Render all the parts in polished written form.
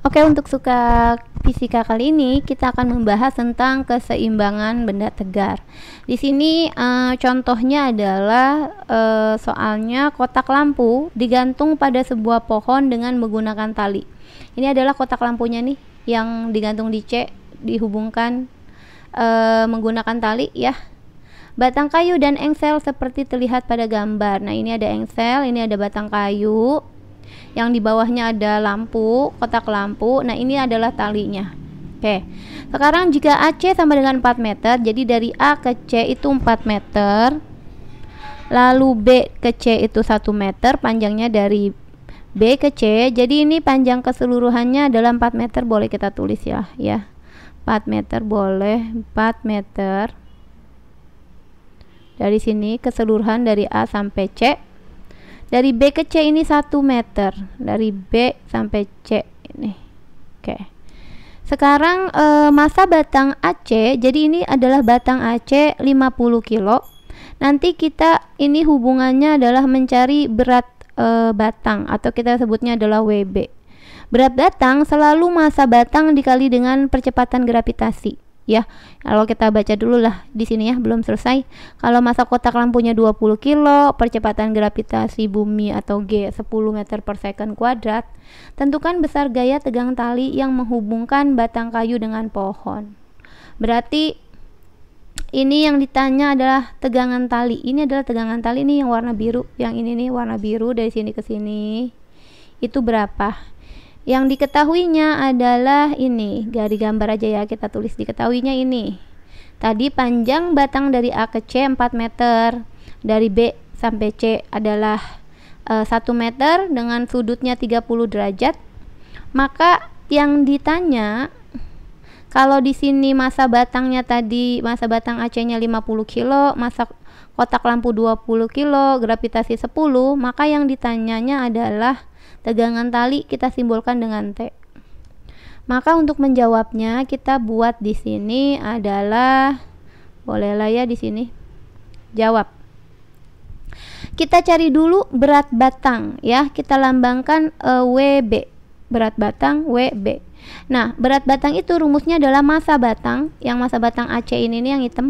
Oke, untuk suka fisika kali ini kita akan membahas tentang keseimbangan benda tegar. Di sini contohnya adalah soalnya kotak lampu digantung pada sebuah pohon dengan menggunakan tali. Ini adalah kotak lampunya nih yang digantung di C, dihubungkan menggunakan tali ya. Batang kayu dan engsel seperti terlihat pada gambar. Nah, ini ada engsel, ini ada batang kayu. Yang di bawahnya ada lampu, kotak lampu. Nah, ini adalah talinya. Oke. Sekarang jika AC sama dengan 4 meter, jadi dari A ke C itu 4 meter. Lalu B ke C itu 1 meter, panjangnya dari B ke C. Jadi ini panjang keseluruhannya adalah 4 meter, boleh kita tulis ya. 4 meter boleh, 4 meter. Dari sini keseluruhan dari A sampai C. Dari B ke C ini 1 meter. Dari B sampai C ini. Oke. Sekarang massa batang AC. Jadi ini adalah batang AC 50 kilo. Nanti kita ini hubungannya adalah mencari berat batang, atau kita sebutnya adalah WB. Berat batang selalu massa batang dikali dengan percepatan gravitasi. Ya, kalau kita baca dulu lah di sini ya, belum selesai. Kalau massa kotak lampunya 20 kilo, percepatan gravitasi bumi atau G 10 meter per second kuadrat, tentukan besar gaya tegang tali yang menghubungkan batang kayu dengan pohon. Berarti ini yang ditanya adalah tegangan tali. Ini adalah tegangan tali nih yang warna biru. Yang ini nih warna biru dari sini ke sini. Itu berapa? Yang diketahuinya adalah ini, dari gambar aja ya, kita tulis diketahuinya ini. Tadi panjang batang dari A ke C 4 meter, dari B sampai C adalah 1 meter dengan sudutnya 30 derajat. Maka yang ditanya, kalau di sini massa batangnya tadi, massa batang AC-nya 50 kilo, massa kotak lampu 20 kilo, gravitasi 10, maka yang ditanyanya adalah tegangan tali, kita simbolkan dengan T. Maka untuk menjawabnya kita buat di sini adalah, bolehlah ya di sini jawab. Kita cari dulu berat batang ya, kita lambangkan WB, berat batang WB. Nah, berat batang itu rumusnya adalah massa batang, yang massa batang AC ini nih yang hitam,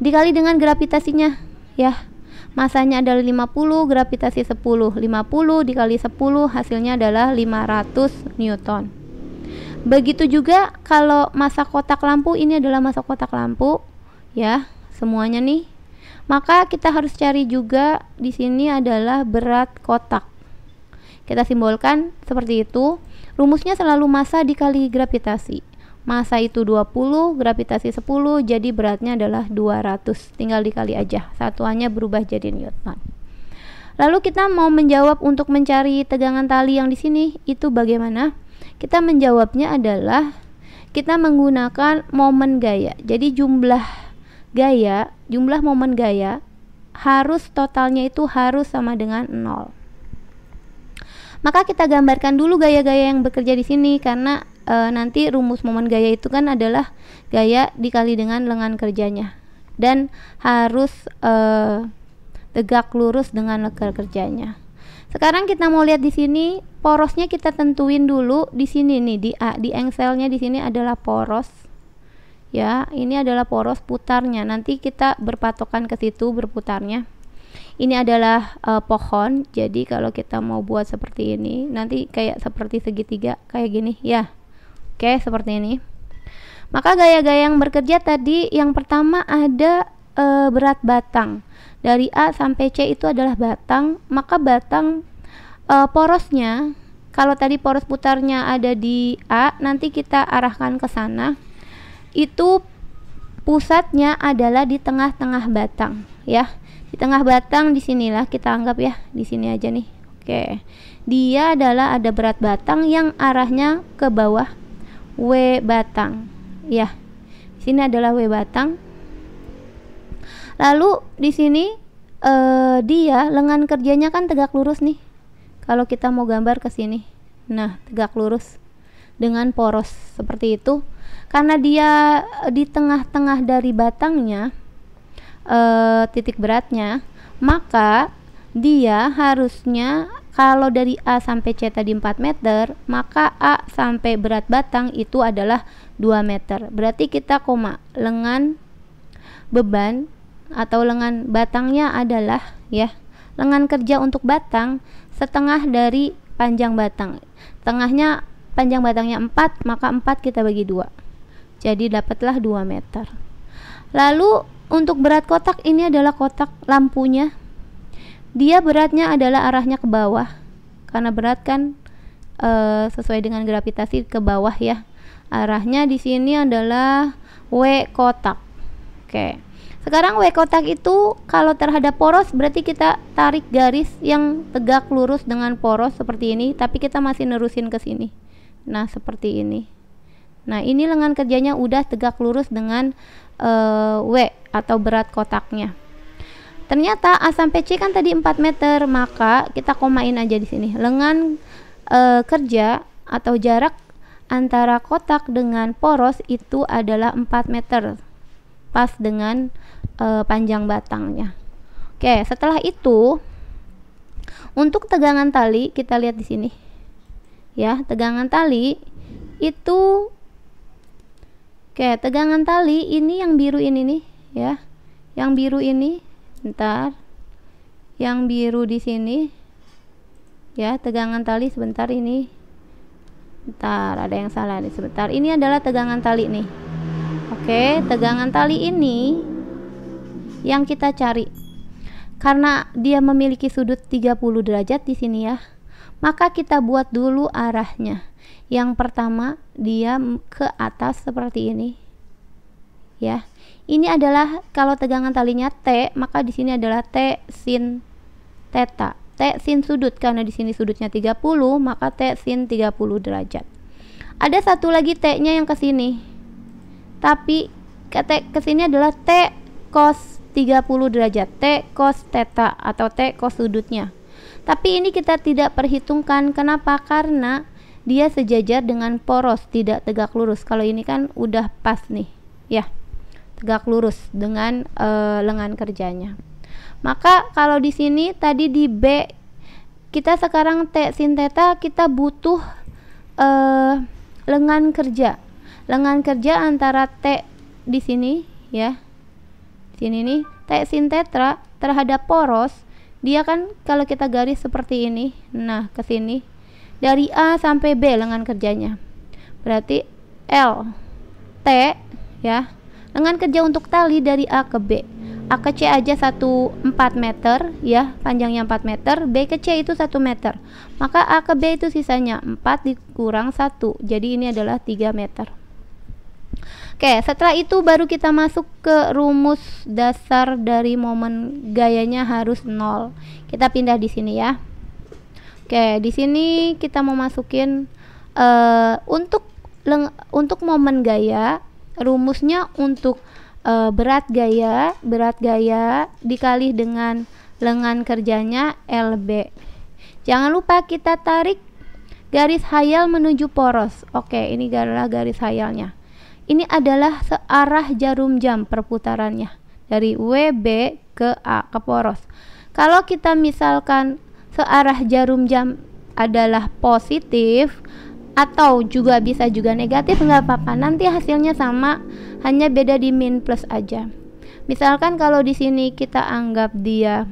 dikali dengan gravitasinya ya. Masanya adalah 50, gravitasi 10. 50 dikali 10 hasilnya adalah 500 Newton. Begitu juga kalau massa kotak lampu, ini adalah massa kotak lampu ya, semuanya nih. Maka kita harus cari juga di sini adalah berat kotak. Kita simbolkan seperti itu. Rumusnya selalu massa dikali gravitasi. Massa itu 20, gravitasi 10, jadi beratnya adalah 200. Tinggal dikali aja, satuannya berubah jadi Newton. Lalu kita mau menjawab untuk mencari tegangan tali yang di sini, itu bagaimana? Kita menjawabnya adalah kita menggunakan momen gaya. Jadi jumlah momen gaya harus totalnya itu harus sama dengan 0. Maka kita gambarkan dulu gaya-gaya yang bekerja di sini, karena nanti rumus momen gaya itu kan adalah gaya dikali dengan lengan kerjanya, dan harus tegak lurus dengan lengan kerjanya. Sekarang kita mau lihat di sini porosnya, kita tentuin dulu di sini nih, di A, di engselnya di sini adalah poros. Ya, ini adalah poros putarnya. Nanti kita berpatokan ke situ berputarnya. Ini adalah pohon. Jadi kalau kita mau buat seperti ini, nanti kayak seperti segitiga kayak gini ya. Oke, seperti ini. Maka gaya-gaya yang bekerja tadi, yang pertama ada berat batang. Dari A sampai C itu adalah batang. Maka batang porosnya, kalau tadi poros putarnya ada di A, nanti kita arahkan ke sana. Itu pusatnya adalah di tengah-tengah batang ya. Di tengah batang, di sinilah kita anggap ya, di sini aja nih. Oke. Dia adalah ada berat batang yang arahnya ke bawah, W batang. Ya. Di sini adalah W batang. Lalu di sini dia lengan kerjanya kan tegak lurus nih. Kalau kita mau gambar ke sini. Nah, tegak lurus dengan poros seperti itu. Karena dia di tengah-tengah dari batangnya, titik beratnya, maka dia harusnya Kalau dari A sampai C tadi 4 meter, maka A sampai berat batang itu adalah 2 meter. Berarti kita koma, lengan beban atau lengan batangnya adalah ya, lengan kerja untuk batang setengah dari panjang batang. Tengahnya panjang batangnya 4, maka 4 kita bagi 2. Jadi dapatlah 2 meter. Lalu untuk berat kotak ini adalah kotak lampunya. Dia beratnya adalah arahnya ke bawah. Karena berat kan sesuai dengan gravitasi ke bawah ya. Arahnya di sini adalah W kotak. Oke. Sekarang W kotak itu kalau terhadap poros berarti kita tarik garis yang tegak lurus dengan poros seperti ini, tapi kita masih nerusin ke sini. Nah, seperti ini. Nah, ini lengan kerjanya udah tegak lurus dengan W atau berat kotaknya. Ternyata A sampai C kan tadi 4 meter, maka kita komain aja di sini. Lengan kerja atau jarak antara kotak dengan poros itu adalah 4 meter. Pas dengan panjang batangnya. Oke, setelah itu untuk tegangan tali kita lihat di sini. Ya, tegangan tali itu tegangan tali ini yang biru ini nih, ya. Yang biru ini, bentar. Yang biru di sini. Ya, tegangan tali sebentar ini. Bentar, ada yang salah nih sebentar. Ini adalah tegangan tali nih. Oke, tegangan tali ini yang kita cari. Karena dia memiliki sudut 30 derajat di sini ya. Maka kita buat dulu arahnya. Yang pertama dia ke atas seperti ini. Ya. Ini adalah kalau tegangan talinya T, maka di sini adalah T sin theta. T sin sudut karena di sini sudutnya 30, maka T sin 30 derajat. Ada satu lagi T-nya yang ke sini. Tapi ke sini adalah T cos 30 derajat, T cos theta atau T cos sudutnya. Tapi ini kita tidak perhitungkan. Kenapa? Karena dia sejajar dengan poros, tidak tegak lurus. Kalau ini kan udah pas nih, ya, tegak lurus dengan lengan kerjanya. Maka kalau di sini tadi di B kita sekarang T sin theta, kita butuh lengan kerja. Lengan kerja antara T di sini ya. Sini nih, T sin theta terhadap poros, dia kan kalau kita garis seperti ini. Nah, ke sini dari A sampai B lengan kerjanya. Berarti L T ya. Lengan kerja untuk tali dari A ke B. A ke C aja 4 meter ya, panjangnya 4 meter, B ke C itu 1 meter. Maka A ke B itu sisanya 4 dikurang 1. Jadi ini adalah 3 meter. Oke, setelah itu baru kita masuk ke rumus dasar dari momen gayanya harus 0. Kita pindah di sini ya. Oke, di sini kita mau masukin untuk momen gaya, rumusnya untuk berat gaya dikali dengan lengan kerjanya LB. Jangan lupa kita tarik garis hayal menuju poros. Oke, ini adalah garis hayalnya. Ini adalah searah jarum jam perputarannya dari WB ke A ke poros. Kalau kita misalkan searah jarum jam adalah positif atau juga bisa juga negatif, nggak apa-apa. Nanti hasilnya sama, hanya beda di min plus aja. Misalkan kalau di sini kita anggap dia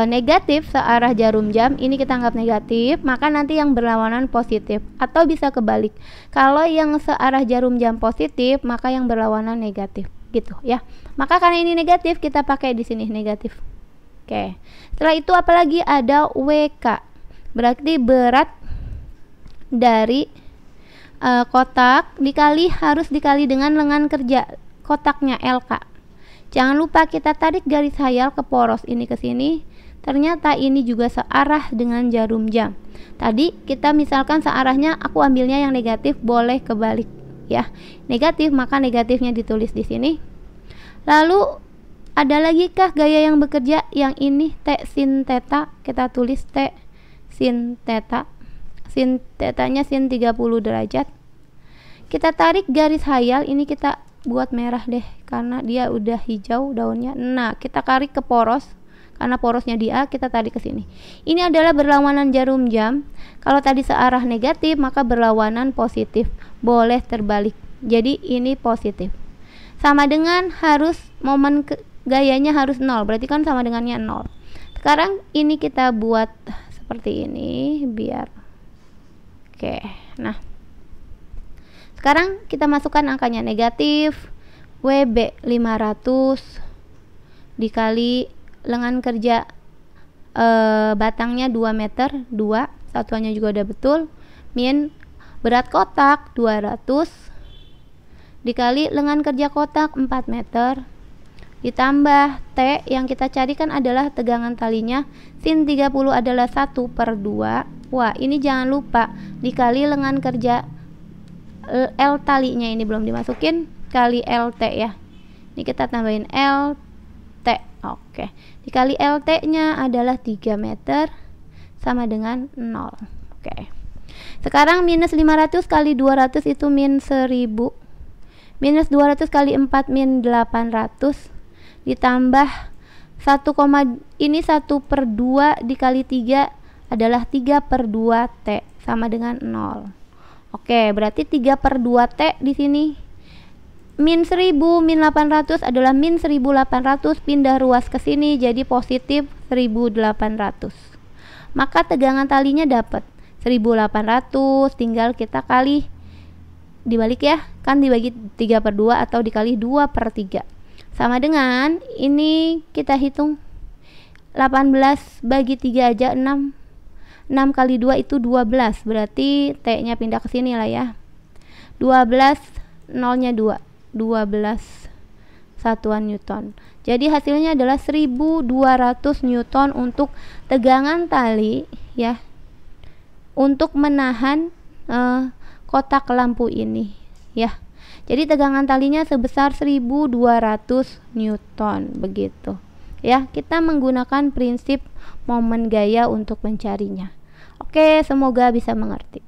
negatif searah jarum jam, ini kita anggap negatif, maka nanti yang berlawanan positif. Atau bisa kebalik, kalau yang searah jarum jam positif, maka yang berlawanan negatif, gitu ya. Maka karena ini negatif, kita pakai di sini negatif. Oke. Setelah itu apalagi ada WK. Berarti berat dari kotak harus dikali dengan lengan kerja kotaknya LK. Jangan lupa kita tarik garis hayal ke poros ini ke sini. Ternyata ini juga searah dengan jarum jam. Tadi kita misalkan searahnya aku ambilnya yang negatif, boleh kebalik ya. Negatif, maka negatifnya ditulis di sini. Lalu ada lagi kah gaya yang bekerja? Yang ini T sin theta, kita tulis T sin theta. Sin tetanya sin 30 derajat. Kita tarik garis hayal, ini kita buat merah deh karena dia udah hijau daunnya. Nah, kita tarik ke poros karena porosnya di A, kita tarik ke sini. Ini adalah berlawanan jarum jam. Kalau tadi searah negatif, maka berlawanan positif, boleh terbalik. Jadi ini positif. Sama dengan harus momen gayanya harus 0, berarti kan sama dengannya 0. Sekarang ini kita buat seperti ini biar oke. Nah, sekarang kita masukkan angkanya. Negatif WB 500 dikali lengan kerja batangnya 2 meter, 2 satuannya juga udah betul, min berat kotak 200 dikali lengan kerja kotak 4 meter ditambah T yang kita carikan adalah tegangan talinya, sin 30 adalah 1/2. Wah, ini jangan lupa dikali lengan kerja L talinya, ini belum dimasukin, kali LT ya. Ini kita tambahin LT. Oke. Dikali LT nya adalah 3 meter sama dengan 0. Oke. Sekarang minus 500 kali 200 itu min 1000. Minus 200 kali 4 min 800 ditambah 1, ini 1/2 dikali 3 adalah 3/2 T sama dengan 0. Oke, berarti 3/2 T di sini. Min 1000 min 800 adalah min 1800, pindah ruas ke sini jadi positif 1800. Maka tegangan talinya dapat 1800, tinggal kita kali dibalik ya, kan dibagi 3/2 atau dikali 2/3 sama dengan ini kita hitung 18 bagi 3 aja 6 kali 2 itu 12, berarti T nya pindah ke sini lah ya. 12 nolnya 2, 12 satuan Newton. Jadi hasilnya adalah 1200 Newton untuk tegangan tali ya, untuk menahan kotak lampu ini ya. Jadi tegangan talinya sebesar 1200 Newton begitu ya. Kita menggunakan prinsip momen gaya untuk mencarinya. Oke, semoga bisa mengerti.